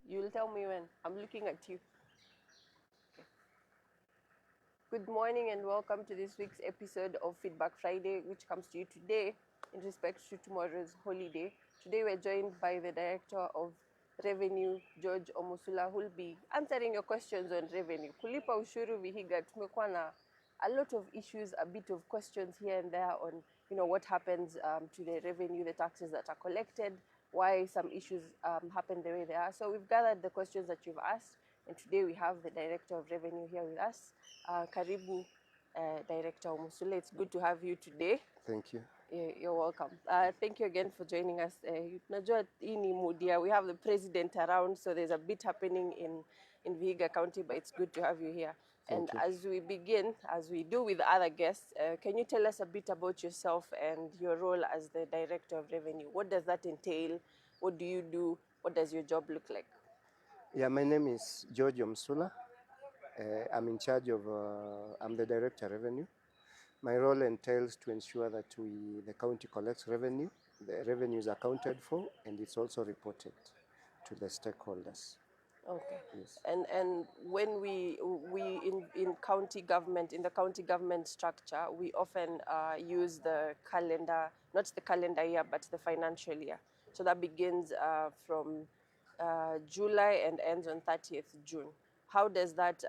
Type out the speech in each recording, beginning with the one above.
You'll tell me when. I'm looking at you. Good morning and welcome to this week's episode of Feedback Friday, which comes to you today in respect to tomorrow's holiday. Today we're joined by the Director of Revenue, George Omusula, who will be answering your questions on revenue. Kulipa ushuru Vihiga, tumekuwa na a lot of issues, a bit of questions here and there on, what happens to the revenue, the taxes that are collected, why some issues happen the way they are. So we've gathered the questions that you've asked, and today we have the Director of Revenue here with us. Karibu, Director Omusula. It's good to have you today. Thank you. You're welcome. Thank you again for joining us. Najua hii ni Mudia. We have the president around, so there's a bit happening in Vihiga County, but it's good to have you here. And as we begin, as we do with other guests, can you tell us a bit about yourself and your role as the Director of Revenue? What does that entail? What do you do? What does your job look like? Yeah, my name is George Omusula. I'm in charge of, I'm the Director of Revenue. My role entails to ensure that the county collects revenue, the revenue is accounted for, and it's also reported to the stakeholders. Okay. Yes. And when we in county government, in the county government structure, we often use the calendar, not the calendar year, but the financial year. So that begins from July and ends on 30th June. How does that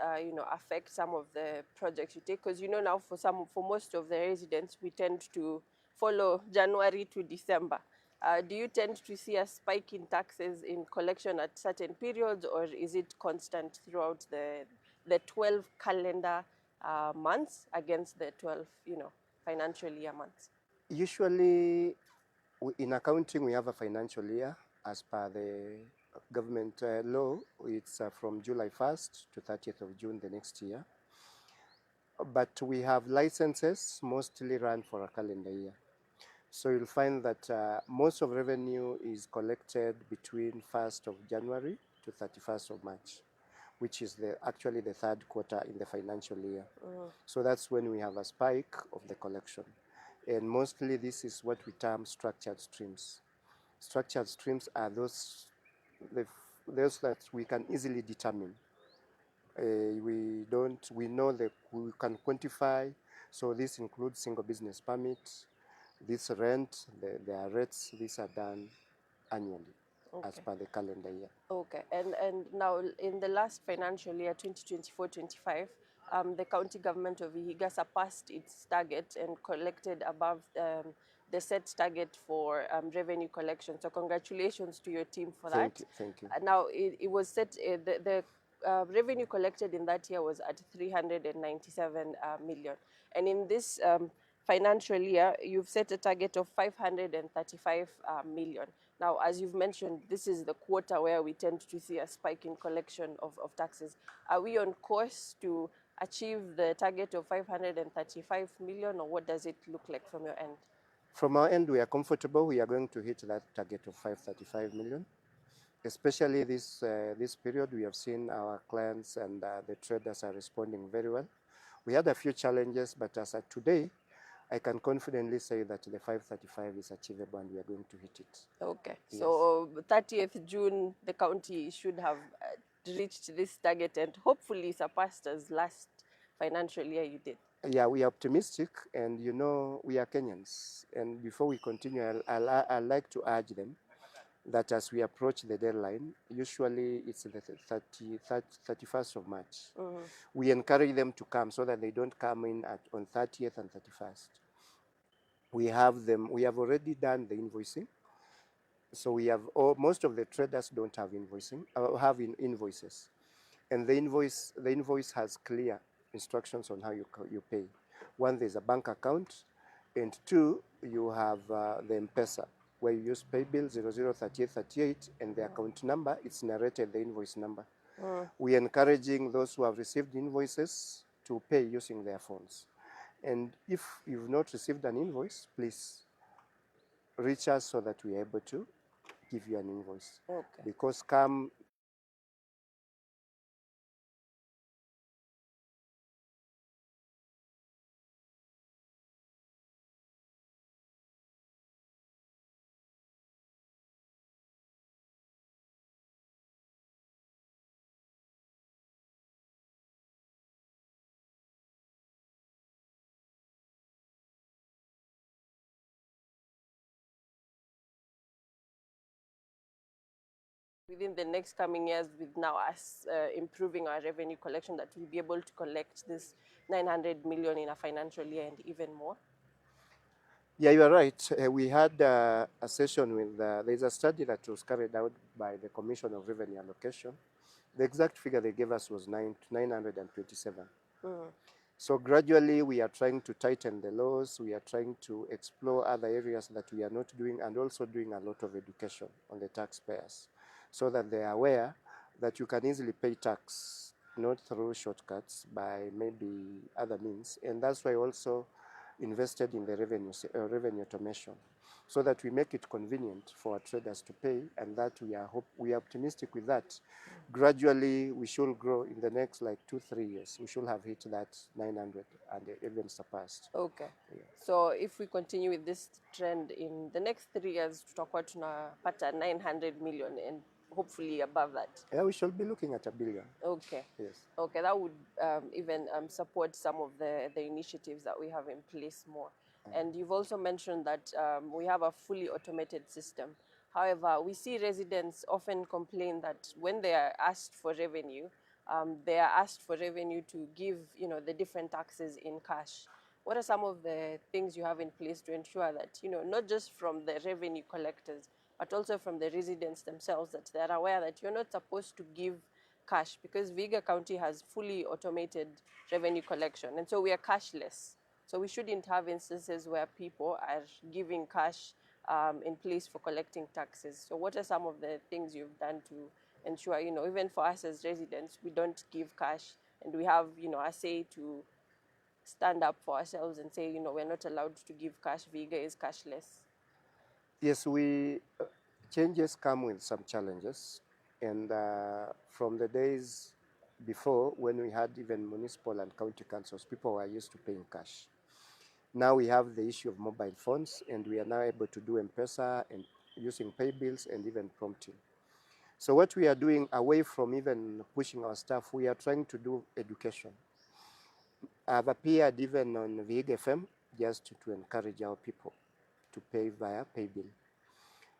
affect some of the projects you take? Because now for most of the residents, we tend to follow January to December. Do you tend to see a spike in taxes in collection at certain periods, or is it constant throughout the 12 calendar months against the 12 financial year months? Usually, in accounting, we have a financial year as per the government law. It's from July 1st to 30th of June the next year. But we have licenses mostly run for a calendar year. So you'll find that most of revenue is collected between 1st of January to 31st of March, which is actually the third quarter in the financial year. So that's when we have a spike of the collection. And mostly this is what we term structured streams. Structured streams are those that we can easily determine. We know that we can quantify. So this includes single business permits, this rent, their rates, these are done annually as per the calendar year. Okay, and now in the last financial year, 2024-25, the county government of Vihiga surpassed its target and collected above the set target for revenue collection. So congratulations to your team for that. Thank you. Now it was set, the revenue collected in that year was at 397 million. And in this financial year, you've set a target of 535 million. Now, as you've mentioned, this is the quarter where we tend to see a spike in collection of taxes. Are we on course to achieve the target of 535 million, or what does it look like from your end? From our end, we are comfortable. We are going to hit that target of 535 million. Especially this period, we have seen our clients and the traders are responding very well. We had a few challenges, but as of today, I can confidently say that the 535 is achievable and we are going to hit it. Okay, yes. So 30th June, the county should have reached this target and hopefully surpassed as last financial year you did. Yeah, we are optimistic, and we are Kenyans. And before we continue, I'd like to urge them that as we approach the deadline, usually it's the 31st of March, we encourage them to come so that they don't come in on 30th and 31st. We have already done the invoicing. So we have, most of the traders don't have invoicing, have invoices. And the invoice has clear instructions on how you pay. One, there's a bank account, and two, you have the M-Pesa, where you use paybill 003838, and the account number, it's narrated the invoice number. We're encouraging those who have received invoices to pay using their phones. And if you've not received an invoice, please reach us so that we're able to give you an invoice. Okay. Because come within the next coming years, with now us improving our revenue collection, that we'll be able to collect this 900 million in a financial year and even more? Yeah, you are right. We had a session with, there's a study that was carried out by the Commission of Revenue Allocation. The exact figure they gave us was 927. So gradually we are trying to tighten the laws, we are trying to explore other areas that we are not doing, and also doing a lot of education on the taxpayers so that they are aware that you can easily pay tax, not through shortcuts, by maybe other means. And that's why also invested in the revenue automation, so that we make it convenient for our traders to pay, and that we are optimistic with that. Gradually, we should grow in the next like 2-3 years. We should have hit that 900 and even surpassed. Okay. Yeah. So if we continue with this trend in the next 3 years, tutakuwa tunapata 900 million and hopefully above that. Yeah, we shall be looking at 1 billion. Okay. Yes. Okay, that would even support some of the initiatives that we have in place more. And you've also mentioned that we have a fully automated system. However, we see residents often complain that when they are asked for revenue, they are asked for revenue to give, the different taxes in cash. What are some of the things you have in place to ensure that, not just from the revenue collectors, but also from the residents themselves, that they're aware that you're not supposed to give cash, because Vihiga County has fully automated revenue collection, and so we are cashless. So we shouldn't have instances where people are giving cash in place for collecting taxes. So what are some of the things you've done to ensure, even for us as residents, we don't give cash, and we have, a say to stand up for ourselves and say, we're not allowed to give cash. Vihiga is cashless. Yes, changes come with some challenges, and from the days before, when we had even municipal and county councils, people were used to paying cash. Now we have the issue of mobile phones, and we are now able to do M-Pesa and using pay bills and even prompting. So what we are doing, away from even pushing our staff, we are trying to do education. I've appeared even on Vihiga FM just to encourage our people to pay via pay bill.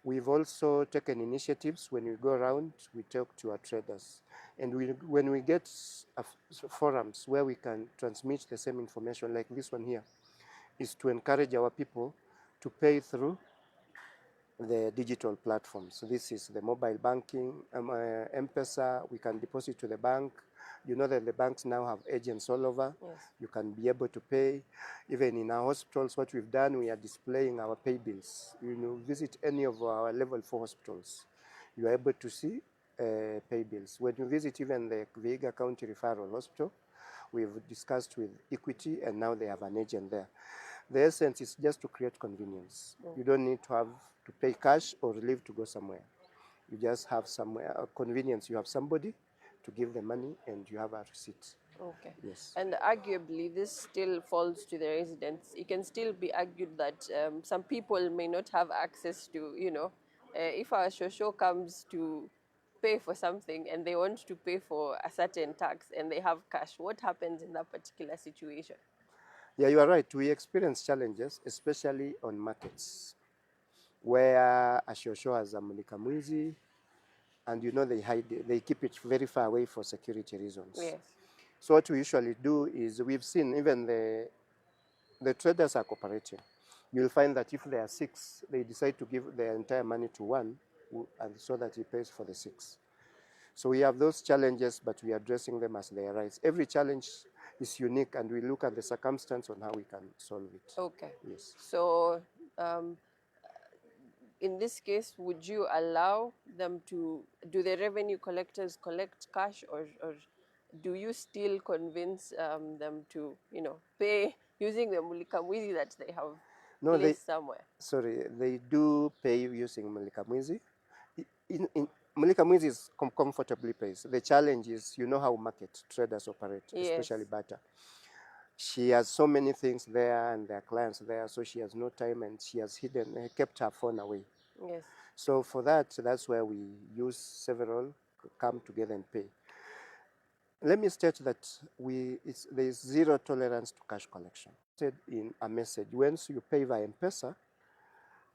We've also taken initiatives. When we go around, we talk to our traders. And when we get forums where we can transmit the same information, like this one here, is to encourage our people to pay through the digital platforms. So this is the mobile banking, M-Pesa, we can deposit to the bank. You know that the banks now have agents all over. Yes. You can be able to pay. Even in our hospitals, what we've done, we are displaying our pay bills. Visit any of our level 4 hospitals, you are able to see pay bills. When you visit even the Vihiga County Referral Hospital, we've discussed with Equity, and now they have an agent there. The essence is just to create convenience. You don't need to have to pay cash or leave to go somewhere. You just have somewhere convenience. You have somebody to give the money, and you have a receipt. Okay. Yes. And arguably, this still falls to the residents. It can still be argued that some people may not have access to, if our shosho comes to pay for something and they want to pay for a certain tax and they have cash, what happens in that particular situation? Yeah, you are right. We experience challenges, especially on markets, where a shosho has a mulika mwizi, and they keep it very far away for security reasons. Yes. So what we usually do is, we've seen even the traders are cooperating. You'll find that if there are 6, they decide to give their entire money to one, and so that he pays for the 6. So we have those challenges, but we are addressing them as they arise. Every challenge is unique, and we look at the circumstance on how we can solve it. Okay. Yes. So in this case, would you allow them do the revenue collectors collect cash, or do you still convince them to, pay using the mulika mwizi that they have placed somewhere? Sorry, they do pay using mulika mwizi. Mulika mwizi is comfortably pays. The challenge is, how market traders operate, Yes. especially butter. She has so many things there and their clients there, so she has no time, and she has kept her phone away. Yes. So for that's where we use several, come together and pay. Let me state that there is zero tolerance to cash collection. Said in a message, once you pay via M-Pesa,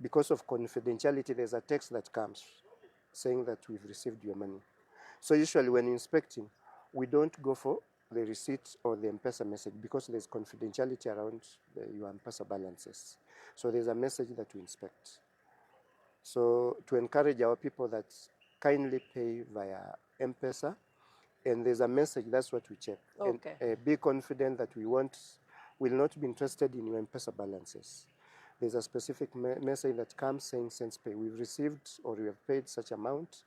because of confidentiality, there's a text that comes. saying that we've received your money. So usually when inspecting, we don't go for the receipt or the M-Pesa message because there's confidentiality around your M-Pesa balances. So there's a message that we inspect. So to encourage our people that kindly pay via M-Pesa, and there's a message, that's what we check. Okay. And be confident that will not be interested in your M-Pesa balances. There's a specific message that comes saying since pay. We've received or we have paid such amount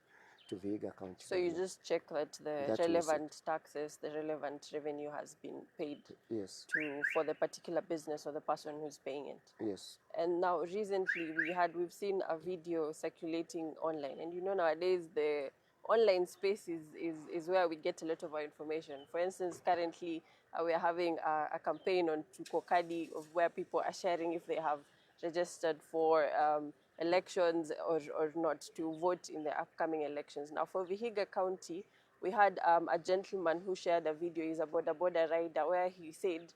to Vihiga County. So you just check that the relevant taxes, the relevant revenue has been paid. Yes. For the particular business or the person who's paying it. Yes. And now recently we've seen a video circulating online, and nowadays the online space is where we get a lot of our information. For instance, currently we are having a campaign on Tukokadi of where people are sharing if they have registered for elections or not to vote in the upcoming elections. Now for Vihiga County, we had a gentleman who shared a video. He's a boda rider where he said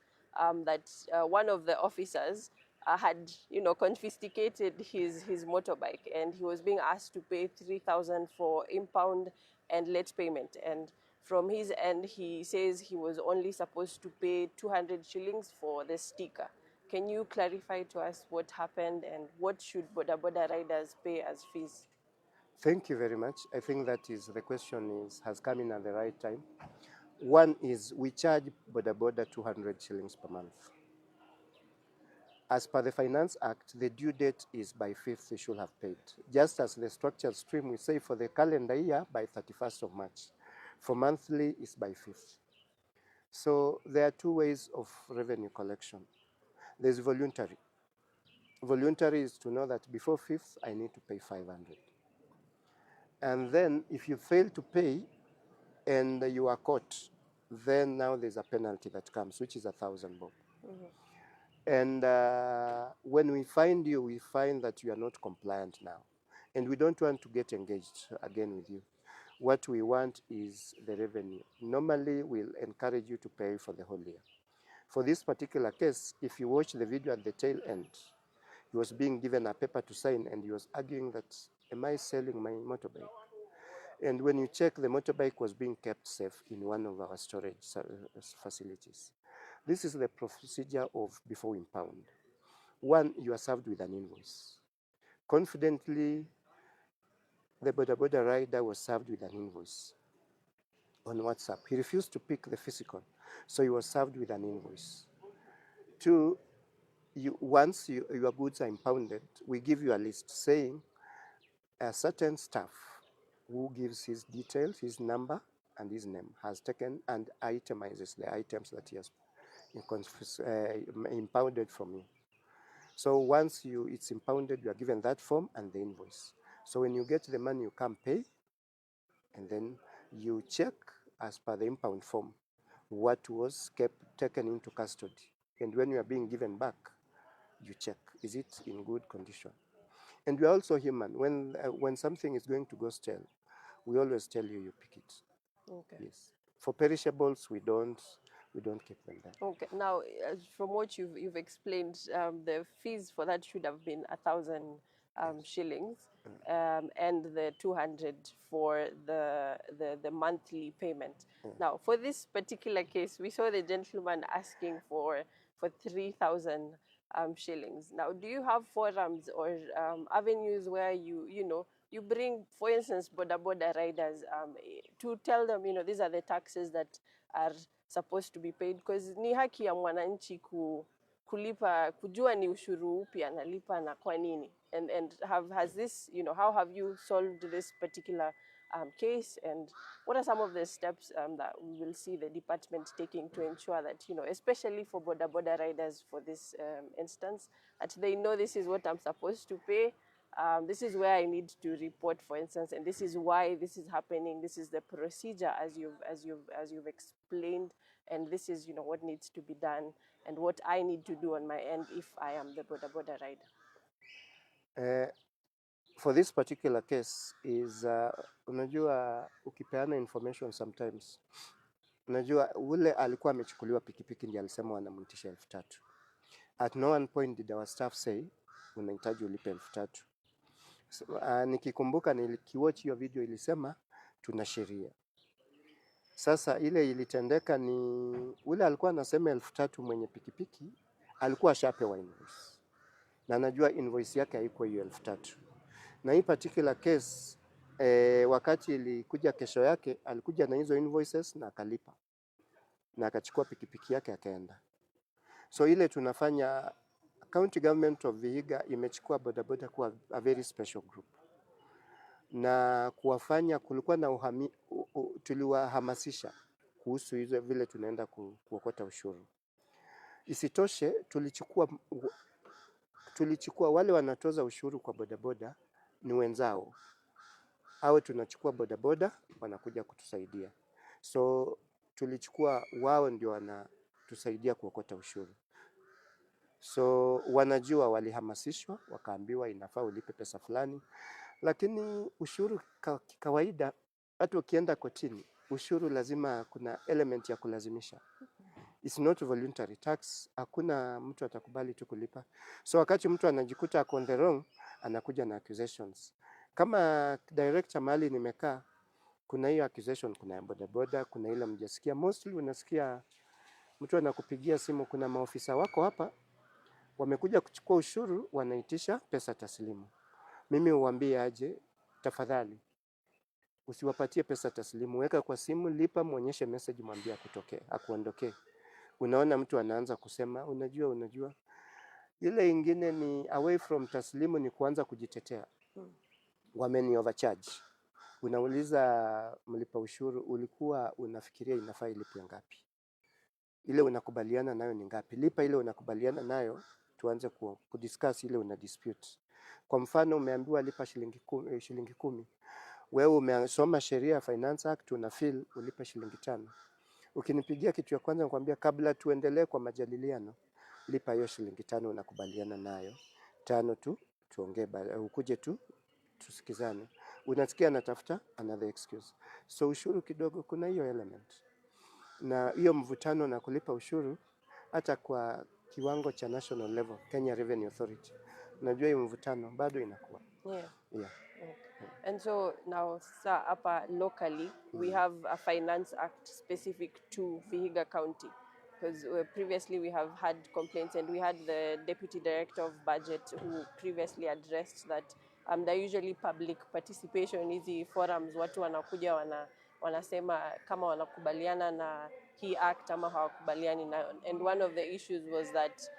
that one of the officers had, confiscated his motorbike, and he was being asked to pay 3,000 for impound and late payment. And from his end, he says he was only supposed to pay 200 shillings for the sticker. Can you clarify to us what happened and what should boda riders pay as fees? Thank you very much. I think the question has come in at the right time. One is we charge boda 200 shillings per month. As per the Finance Act, the due date is by 5th you should have paid. Just as the structured stream, we say for the calendar year by 31st of March. For monthly, it's by 5th. So there are two ways of revenue collection. There's voluntary. Voluntary is to know that before 5th, I need to pay 500. And then if you fail to pay and you are caught, then now there's a penalty that comes, which is 1,000 bob. Mm-hmm. And when we find you, we find that you are not compliant now. And we don't want to get engaged again with you. What we want is the revenue. Normally, we'll encourage you to pay for the whole year. For this particular case, if you watch the video at the tail end, he was being given a paper to sign and he was arguing that, am I selling my motorbike? And when you check, the motorbike was being kept safe in one of our storage facilities. This is the procedure of before impound. One, you are served with an invoice. Confidently, the boda rider was served with an invoice on WhatsApp. He refused to pick the physical, so he was served with an invoice. Two, once your goods are impounded, we give you a list saying a certain staff who gives his details, his number, and his name has taken and itemizes the items that he has impounded from you. So once it's impounded, you are given that form and the invoice. So when you get the money, you come pay, and then you check as per the impound form what was taken into custody. And when you are being given back, you check, is it in good condition? And we are also human. When something is going to go stale, we always tell you pick it. Okay. Yes. For perishables, we don't keep them there. Okay. Now, from what you've explained, the fees for that should have been 1,000 shillings, and the 200 for the monthly payment. Now, for this particular case, we saw the gentleman asking for 3,000 shillings. Now, do you have forums or avenues where you bring, for instance, boda riders to tell them, these are the taxes that are supposed to be paid, because ni haki ya mwananchi kulipa, kujua ni ushuru upi analipa na kwa nini, and has this, how have you solved this particular case, and what are some of the steps that we will see the department taking to ensure that, especially for boda riders for this instance, that they know this is what I'm supposed to pay, this is where I need to report, for instance, and this is why this is happening. This is the procedure as you've explained, and this is what needs to be done, and what I need to do on my end if I am the boda rider. For this particular case is unajua ukipeana information sometimes, unajua ule alikuwa amechukuliwa pikipiki ndiye alisema wanamwitisha 3,000. At no one point did our staff say unahitaji ulipe 3,000. So, nikikumbuka nikiwatch hiyo video ilisema tuna sheria. Sasa ile ilitendeka ni ule alikuwa anasema 3,000 mwenye pikipiki alikuwa ashapewa invoice. Na najua invoice yake haikuwa hiyo 3,000. Na hii particular case wakati ilikuja kesho yake alikuja na hizo invoices na akalipa. Na akachukua pikipiki yake akaenda. So ile tunafanya County Government of Vihiga imechukua bodaboda kuwa a very special group. Na kuwafanya kulikuwa na tuliwahamasisha kuhusu hizo vile tunaenda kuokota ushuru. Isitoshe tulichukua wale wanatoza ushuru kwa bodaboda ni wenzao. Hao tunachukua bodaboda wanakuja kutusaidia. So tulichukua wao ndio wanatusaidia kuokota ushuru. So wanajua walihamasishwa, wakaambiwa inafaa ulipe pesa fulani. Lakini ushuru kawaida hata ukienda kotini, ushuru lazima kuna element ya kulazimisha. It's not voluntary tax, hakuna mtu atakubali tu kulipa. So wakati mtu anajikuta on the wrong, anakuja na accusations. Kama director mahali nimekaa, kuna hiyo accusation, kuna bodaboda, kuna ile mjasikia. Mostly unasikia mtu anakupigia simu, kuna maofisa wako hapa, wamekuja kuchukua ushuru, wanaitisha pesa taslimu. Mimi huambia aje, tafadhali usiwapatie pesa taslimu, weka kwa simu, lipa, muonyeshe message, mwambie akuondokee. Unaona mtu anaanza kusema unajua. Ile ingine ni away from taslimu, ni kuanza kujitetea. Wameni overcharge. Unauliza mlipa ushuru, ulikuwa unafikiria inafaa ilipwe ngapi? Ile unakubaliana nayo ni ngapi? Lipa ile unakubaliana nayo, tuanze kudiscuss ile una dispute. Kwa mfano umeambiwa lipa shilingi 10. Wewe umesoma sheria ya Finance Act, una feel ulipe shilingi 5. Ukinipigia kitu ya kwanza nakwambia kabla tuendelee kwa majadiliano, lipa hiyo shilingi 5 unakubaliana nayo. 5 tu tuongee, ukuje tu tusikizane. Unasikia natafuta another excuse. So ushuru kidogo kuna hiyo element. Na hiyo mvutano na kulipa ushuru hata kwa kiwango cha national level, Kenya Revenue Authority. Unajua hiyo mvutano bado inakuwa. Yeah. And so now, sir, hapa locally, we have a Finance Act specific to Vihiga County. Because previously we have had complaints, and we had the Deputy Director of Budget who previously addressed that there usually public participation, hizi forums, watu wanakuja wanasema kama wanakubaliana na hii act ama hawakubaliani na. And one of the issues was that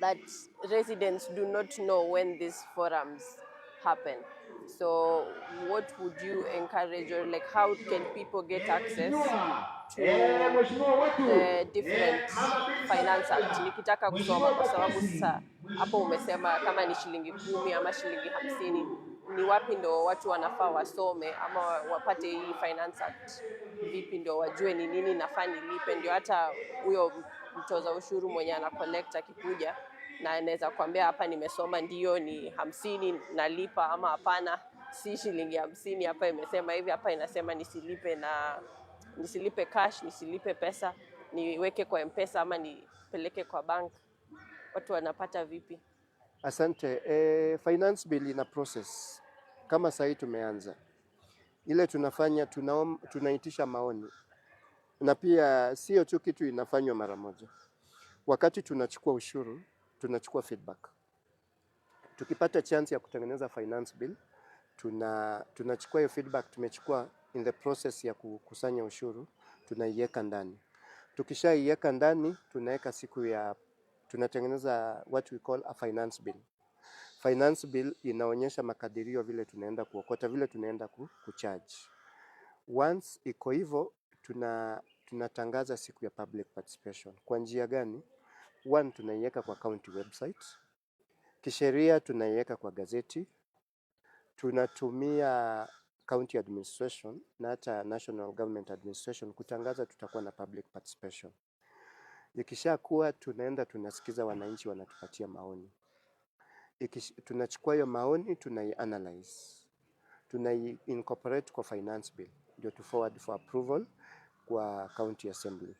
that residents do not know when these forums happen. So what would you encourage, or like how can people get access to the different Finance Act? Nikitaka kusoma, kwa sababu sasa hapo umesema kama ni shilingi 10 ama shilingi 50, ni wapi ndo watu wanafaa wasome ama wapate hii Finance Act? Vipi ndio wajue ni nini nafaa nilipe, ndio hata huyo mtoza ushuru mwenye ana collect akikuja na anaweza kuambia hapa nimesoma ndio ni 50 nalipa, ama hapana si shilingi 50, hapa imesema hivi, hapa inasema nisilipe cash, nisilipe pesa, niweke kwa M-Pesa ama nipeleke kwa bank. Watu wanapata vipi? Asante. Finance bill ina process. Kama sasa tumeanza ile tunafanya, tunaitisha maoni, na pia sio tu kitu inafanywa mara moja. Wakati tunachukua ushuru, tunachukua feedback. Tukipata chance ya kutengeneza finance bill, tunachukua hiyo feedback tumechukua in the process ya kukusanya ushuru, tunaiweka ndani. Tukishaiweka ndani, tunaweka tunatengeneza what we call a finance bill. Finance bill inaonyesha makadirio vile tunaenda kuokota, vile tunaenda kucharge. Once iko hivyo, tunatangaza siku ya public participation. Kwa njia gani? One, tunaiweka kwa county website. Kisheria tunaiweka kwa gazeti. Tunatumia county administration na hata national government administration kutangaza tutakuwa na public participation. Ikishakuwa tunaenda tunasikiza wananchi, wanatupatia maoni. Tunachukua hiyo maoni, tunai-analyze. Tunai-incorporate kwa finance bill, ndio to forward for approval kwa county assembly.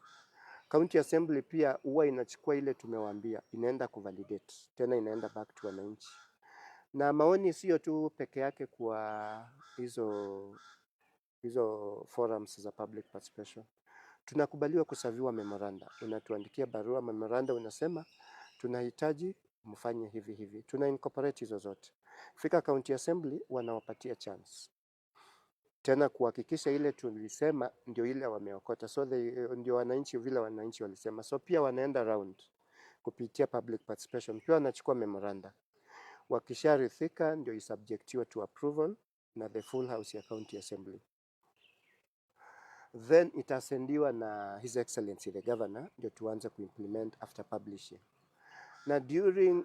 County assembly pia huwa inachukua ile tumewaambia, inaenda kuvalidate, tena inaenda back to wananchi. Na maoni sio tu peke yake kwa hizo forums za public participation. Tunakubaliwa kusaviwa memoranda. Unatuandikia barua memoranda, unasema tunahitaji mfanye hivi hivi. Tuna incorporate hizo zote. Fika county assembly, wanawapatia chance tena kuhakikisha ile tulisema ndio ile wameokota. So ndio wananchi vile wananchi walisema. So pia wanaenda round kupitia public participation. Pia wanachukua memoranda. Wakisharithika ndio isubjectiwa to approval na the full house ya county assembly. Then itasendiwa na His Excellency the Governor ndio tuanze kuimplement after publishing. Na during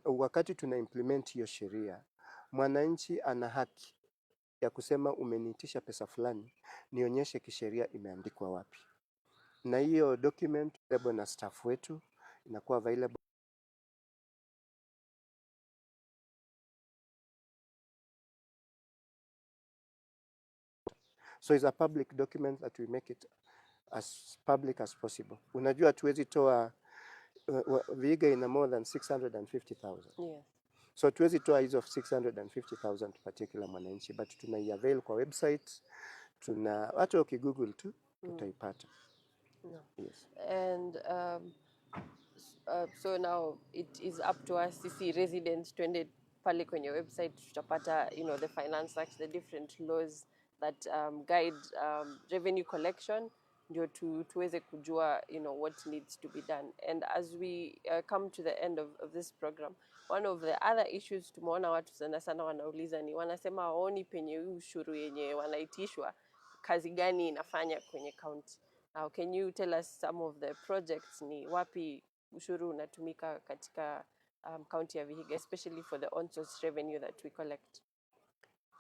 wakati tuna implement hiyo sheria, mwananchi ana haki ya kusema umeniitisha pesa fulani, nionyeshe kisheria imeandikwa wapi. Na hiyo document available na staff wetu inakuwa available. So it's a public document that we make it as public as possible. Unajua tuwezi toa Vihiga ina more than 650,000. Yeah. So tuwezi toa hizo 650,000 tupatie kila mwananchi, but tunaiavail kwa website, hata ukigoogle tu utaipata. No. Yes. And so now it is up to us sisi residents twende pale kwenye website tutapata the Finance Act, the different laws that guide revenue collection ndio tuweze kujua what needs to be done. And as we come to the end of this program, one of the other issues tumeona watu sana wanauliza ni wanasema waoni penye ushuru yenye wanaitishwa kazi gani inafanya kwenye county. Now, can you tell us some of the projects, ni wapi ushuru unatumika katika county ya Vihiga, especially for the on-source revenue that we collect?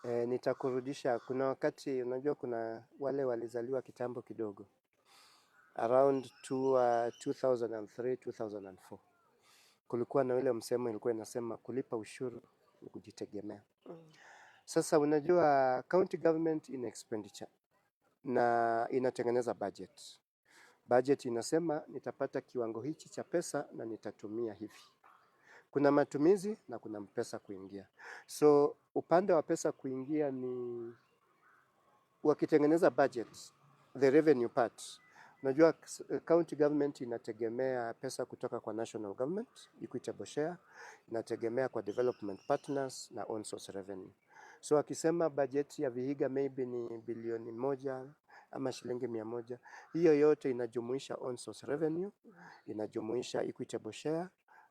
Nitakurudisha, kuna wakati unajua kuna wale walizaliwa kitambo kidogo around 2003 2004 kulikuwa na ile msemo ilikuwa inasema kulipa ushuru ni kujitegemea. Sasa unajua county government in expenditure na inatengeneza budget. Budget inasema nitapata kiwango hichi cha pesa na nitatumia hivi. Kuna matumizi na kuna pesa kuingia. So upande wa pesa kuingia ni wakitengeneza budget, the revenue part. Unajua county government inategemea pesa kutoka kwa national government, equitable share, inategemea kwa development partners na on source revenue. So akisema budget ya Vihiga maybe ni bilioni 1 ama shilingi 100, hiyo yote inajumuisha on source revenue, inajumuisha equitable share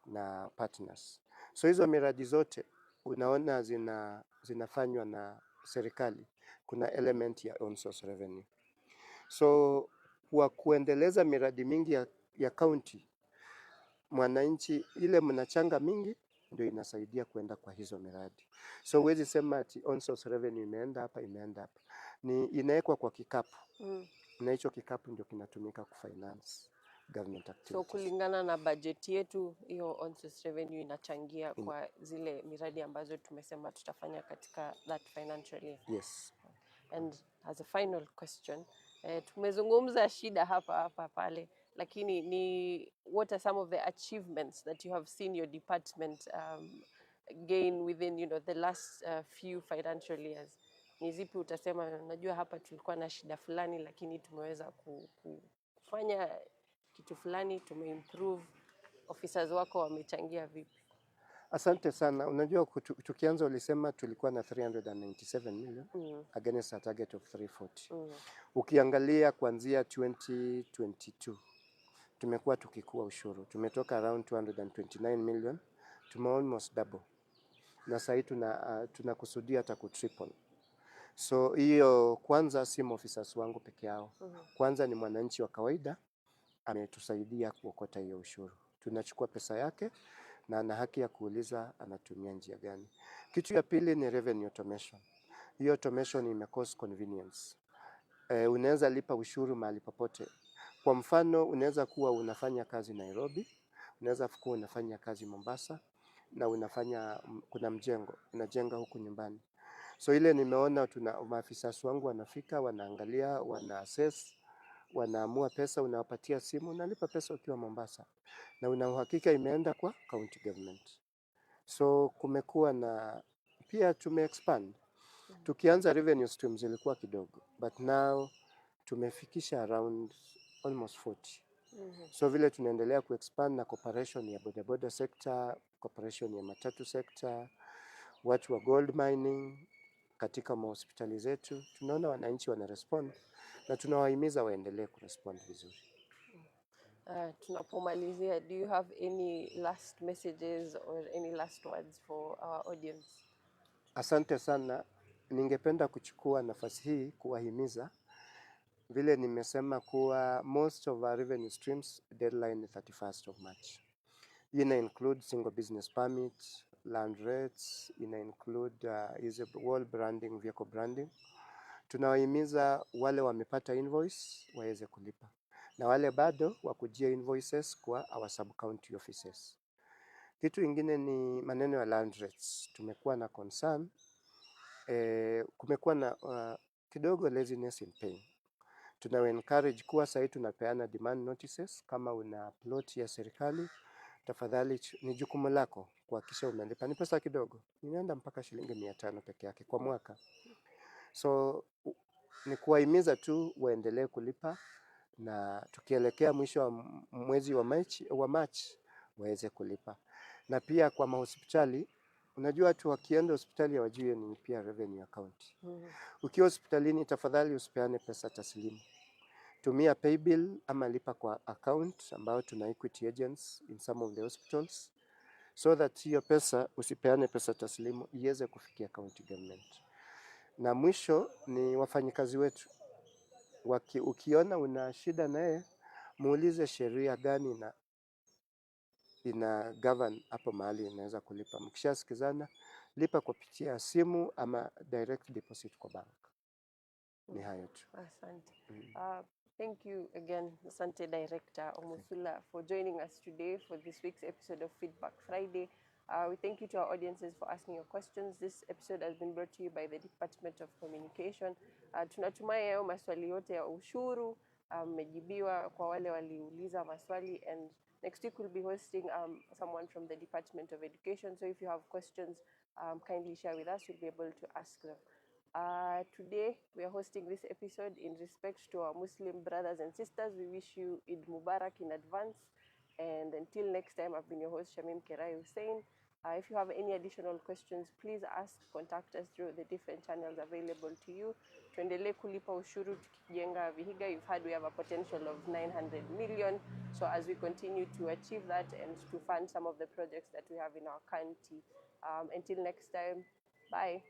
na partners. So hizo miradi zote unaona zinafanywa na serikali, kuna element ya on source revenue. So kwa kuendeleza miradi mingi ya county, mwananchi ile mnachanga mingi ndio inasaidia kwenda kwa hizo miradi. So huwezi sema ati on source revenue imeenda hapa. Ni inawekwa kwa kikapu. Na hicho kikapu ndio kinatumika kufinance government activities. So kulingana na budget yetu, hiyo on source revenue inachangia kwa zile miradi ambazo tumesema tutafanya katika that financial year. Yes. And as a final question, tumezungumza shida hapa pale, lakini ni what are some of the achievements that you have seen your department gain within the last few financial years? Ni zipi utasema najua hapa tulikuwa na shida fulani lakini tumeweza kufanya kitu fulani, tumeimprove, officers wako wamechangia vipi? Asante sana. Unajua tukianza ulisema tulikuwa na 397 million against a target of 340. Ukiangalia kuanzia 2022 tumekuwa tukikua ushuru. Tumetoka around 229 million, tume almost double. Na sasa tunakusudia hata ku triple. So hiyo kwanza si officers wangu peke yao. Kwanza ni mwananchi wa kawaida ametusaidia kuokota hiyo ushuru. Tunachukua pesa yake na ana haki ya kuuliza anatumia njia gani. Kitu ya pili ni revenue automation. Hiyo automation imecost convenience. Unaweza lipa ushuru mahali popote. Kwa mfano unaweza kuwa unafanya kazi Nairobi, unaweza kuwa unafanya kazi Mombasa na kuna mjengo, unajenga huku nyumbani. So ile nimeona maafisa wangu wanafika, wanaangalia, wana assess, wanaamua pesa, unawapatia simu, unalipa pesa ukiwa Mombasa. Na una uhakika imeenda kwa county government. So kumekuwa na pia tumeexpand. Tukianza revenue streams ilikuwa kidogo, but now tumefikisha around almost 40. So vile tunaendelea kuexpand na cooperation ya bodaboda sector, cooperation ya matatu sector, watu wa gold mining katika mahospitali zetu, tunaona wananchi wanarespond na tunawahimiza waendelee kurespond vizuri. Tunapomalizia, do you have any last messages or any last words for our audience? Asante sana. Ningependa kuchukua nafasi hii kuwahimiza, vile nimesema kuwa most of our revenue streams deadline ni 31st of March. Ina include single business permit, land rates, ina include wall branding, vehicle branding. Tunawahimiza wale wamepata invoice waweze kulipa, na wale bado wakujia invoices kwa our sub county offices. Kitu ingine ni maneno ya land rates. Tumekuwa na concern, kumekuwa na kidogo laziness in paying. Tuna encourage kuwa sasa tunapeana demand notices. Kama una plot ya serikali, tafadhali ni jukumu lako kuhakikisha umelipa. Ni pesa kidogo, inaenda mpaka shilingi 500 peke yake kwa mwaka. So ni kuwahimiza tu waendelee kulipa, na tukielekea mwisho wa mwezi wa March waweze kulipa. Na pia kwa mahospitali, unajua watu wakienda hospitali hawajui ni pia revenue account. Ukiwa hospitalini, tafadhali usipeane pesa taslimu. Tumia paybill ama lipa kwa account ambao tuna equity agents in some of the hospitals, so that hiyo pesa usipeane pesa taslimu, iweze kufikia county government. Na mwisho ni wafanyikazi wetu. Ukiona una shida naye, muulize sheria gani ina govern hapo mahali inaweza kulipa. Mkishasikizana, lipa kupitia simu ama direct deposit kwa bank. Ni hayo tu. Asante. Thank you again, Asante Director Omusula, for joining us today for this week's episode of Feedback Friday. We thank you to our audiences for asking your questions. This episode has been brought to you by the Department of Communication. Tunatumai hayo maswali yote ya ushuru mmejibiwa kwa wale waliuliza maswali, and next week we'll be hosting someone from the Department of Education. So if you have questions, kindly share with us. We'll be able to ask them. Today we are hosting this episode in respect to our Muslim brothers and sisters. We wish you Eid Mubarak in advance. And until next time, I've been your host, Shamim Kerai Hussein. If you have any additional questions, please contact us through the different channels available to you. Tuendelee kulipa ushuru tukijenga Vihiga. You've heard we have a potential of 900 million. So as we continue to achieve that and to fund some of the projects that we have in our county. Until next time, bye.